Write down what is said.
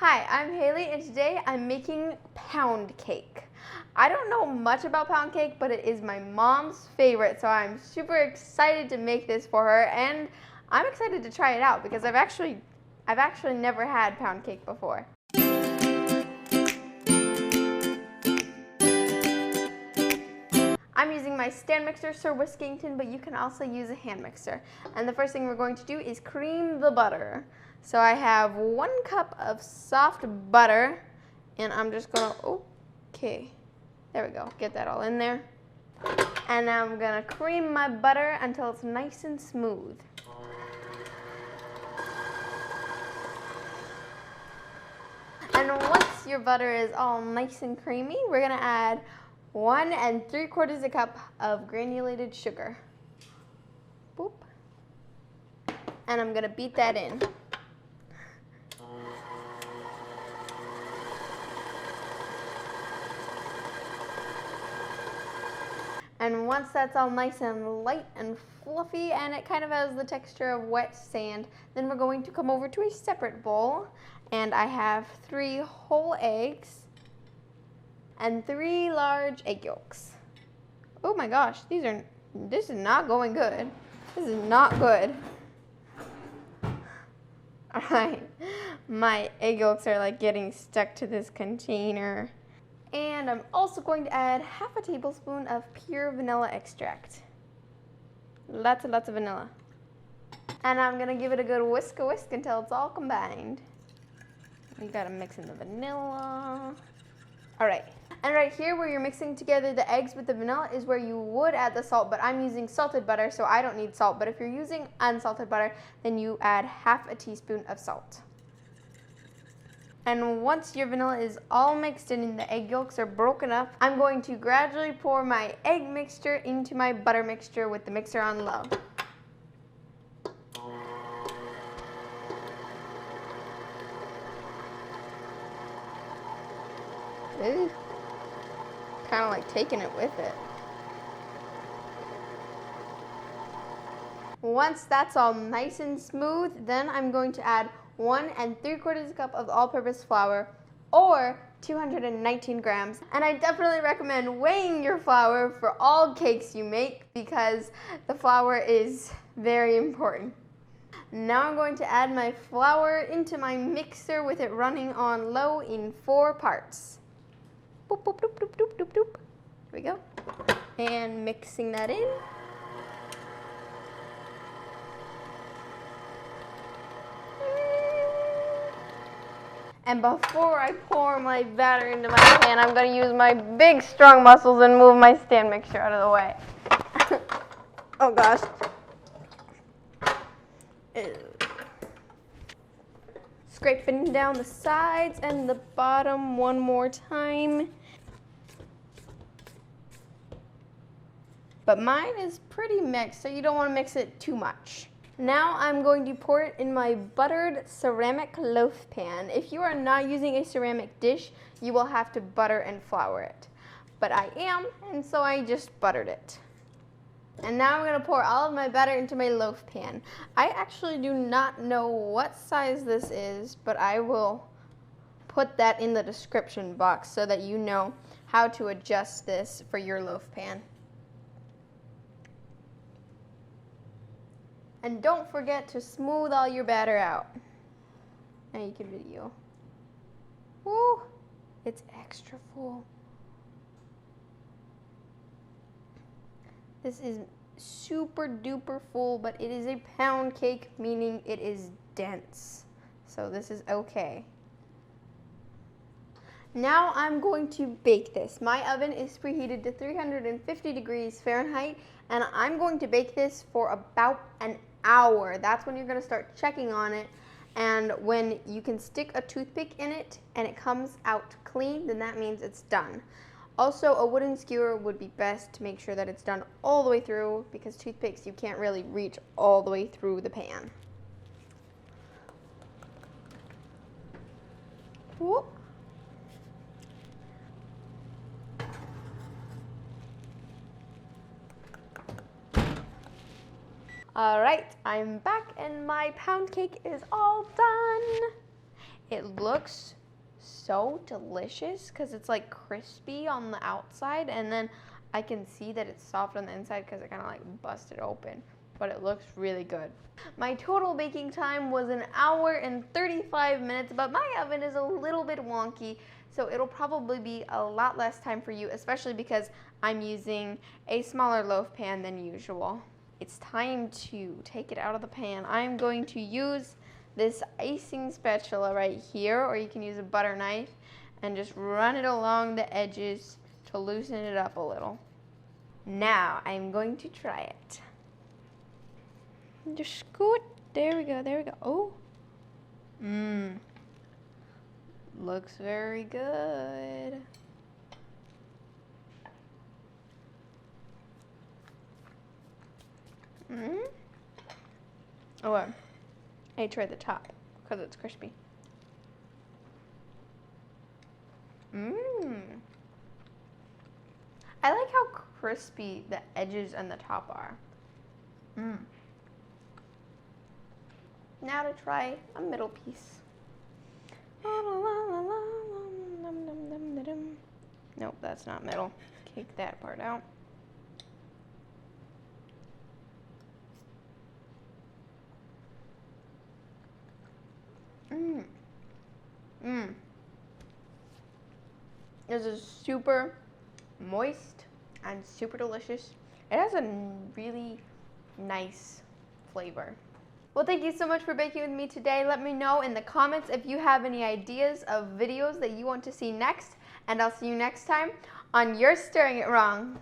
Hi, I'm Haley, and today I'm making pound cake. I don't know much about pound cake, but it is my mom's favorite, so I'm super excited to make this for her, and I'm excited to try it out because I've actually never had pound cake before. I'm using my stand mixer, Sir Whiskington, but you can also use a hand mixer. And the first thing we're going to do is cream the butter. So I have 1 cup of soft butter, and I'm just gonna, okay, there we go, get that all in there. And now I'm gonna cream my butter until it's nice and smooth. And once your butter is all nice and creamy, we're gonna add 1 3/4 cup of granulated sugar. Boop. And I'm gonna beat that in. And once that's all nice and light and fluffy and it kind of has the texture of wet sand, then we're going to come over to a separate bowl. And I have 3 whole eggs and 3 large egg yolks. Oh my gosh, this is not going good. This is not good. All right, my egg yolks are like getting stuck to this container. And I'm also going to add 1/2 tablespoon of pure vanilla extract. Lots and lots of vanilla. And I'm gonna give it a good whisk until it's all combined. You gotta mix in the vanilla. All right, and right here where you're mixing together the eggs with the vanilla is where you would add the salt, but I'm using salted butter, so I don't need salt. But if you're using unsalted butter, then you add 1/2 teaspoon of salt. And once your vanilla is all mixed in and the egg yolks are broken up, I'm going to gradually pour my egg mixture into my butter mixture with the mixer on low. Ooh, kind of like taking it with it. Once that's all nice and smooth, then I'm going to add 1 3/4 cup of all-purpose flour, or 219 grams. And I definitely recommend weighing your flour for all cakes you make because the flour is very important. Now I'm going to add my flour into my mixer with it running on low in 4 parts. Boop, boop, doop, doop, doop, doop, doop. Here we go. And mixing that in. And before I pour my batter into my pan, I'm going to use my big strong muscles and move my stand mixer out of the way. Oh gosh. Scraping down the sides and the bottom one more time. But mine is pretty mixed, so you don't want to mix it too much. Now I'm going to pour it in my buttered ceramic loaf pan. If you are not using a ceramic dish, you will have to butter and flour it. But I am, and so I just buttered it. And now I'm going to pour all of my batter into my loaf pan. I actually do not know what size this is, but I will put that in the description box so that you know how to adjust this for your loaf pan. And don't forget to smooth all your batter out. Now you can video. Woo! It's extra full. This is super duper full, but it is a pound cake, meaning it is dense. So this is okay. Now I'm going to bake this. My oven is preheated to 350 degrees Fahrenheit, and I'm going to bake this for about an hour. That's when you're going to start checking on it, and when you can stick a toothpick in it and it comes out clean, then that means it's done. Also, a wooden skewer would be best to make sure that it's done all the way through, because toothpicks, you can't really reach all the way through the pan. Whoop. All right, I'm back and my pound cake is all done. It looks so delicious because it's like crispy on the outside, and then I can see that it's soft on the inside because it kind of like busted open, but it looks really good. My total baking time was 1 hour and 35 minutes, but my oven is a little bit wonky, so it'll probably be a lot less time for you, especially because I'm using a smaller loaf pan than usual. It's time to take it out of the pan. I'm going to use this icing spatula right here, or you can use a butter knife and just run it along the edges to loosen it up a little. Now I'm going to try it. Just scoot. There we go, there we go. Oh. Looks very good. Oh, I tried the top because it's crispy. I like how crispy the edges and the top are. Now to try a middle piece. Nope, that's not middle. Kick that part out. This is super moist and super delicious. It has a really nice flavor. Well, thank you so much for baking with me today. Let me know in the comments if you have any ideas of videos that you want to see next, and I'll see you next time on You're Stirring It Wrong.